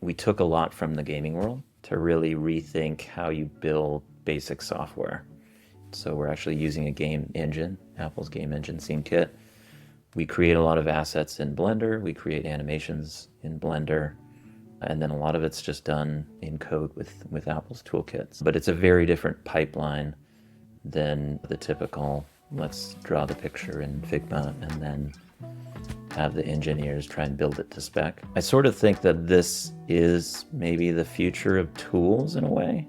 we took a lot from the gaming world to really rethink how you build basic software. So we're actually using a game engine, Apple's game engine Scene Kit. We create a lot of assets in Blender, we create animations in Blender, and then a lot of it's just done in code with Apple's toolkits. But it's a very different pipeline than the typical, let's draw the picture in Figma and then have the engineers try and build it to spec. I sort of think that this is maybe the future of tools in a way.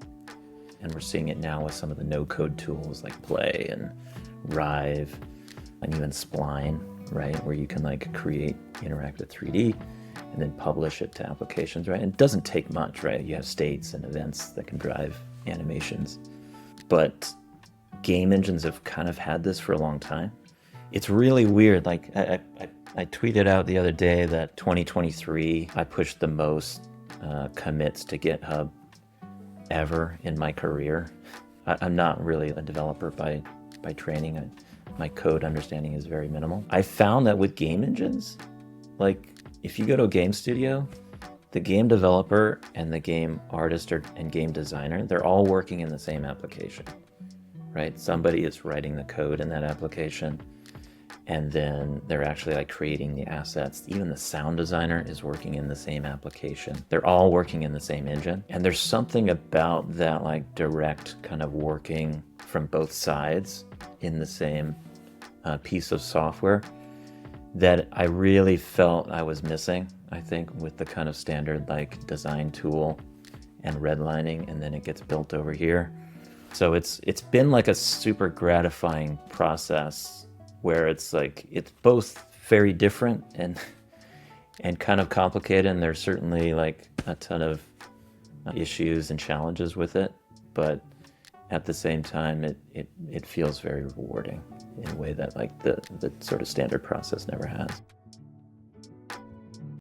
And we're seeing it now with some of the no-code tools like Play and Rive and even Spline, right? Where you can like create interactive 3D and then publish it to applications, right? And it doesn't take much, right? You have states and events that can drive animations. But game engines have kind of had this for a long time. It's really weird. Like I tweeted out the other day that 2023, I pushed the most commits to GitHub ever in my career. I'm not really a developer by training. My code understanding is very minimal. I found that with game engines, like if you go to a game studio, the game developer and the game artist and game designer, they're all working in the same application, right? Somebody is writing the code in that application, and then they're actually like creating the assets. Even the sound designer is working in the same application. They're all working in the same engine. And there's something about that like direct kind of working from both sides in the same piece of software that I really felt I was missing, I think, with the kind of standard like design tool and redlining, and then it gets built over here. So it's been like a super gratifying process where it's like, it's both very different and kind of complicated, and there's certainly like a ton of issues and challenges with it, but at the same time it feels very rewarding in a way that like the sort of standard process never has.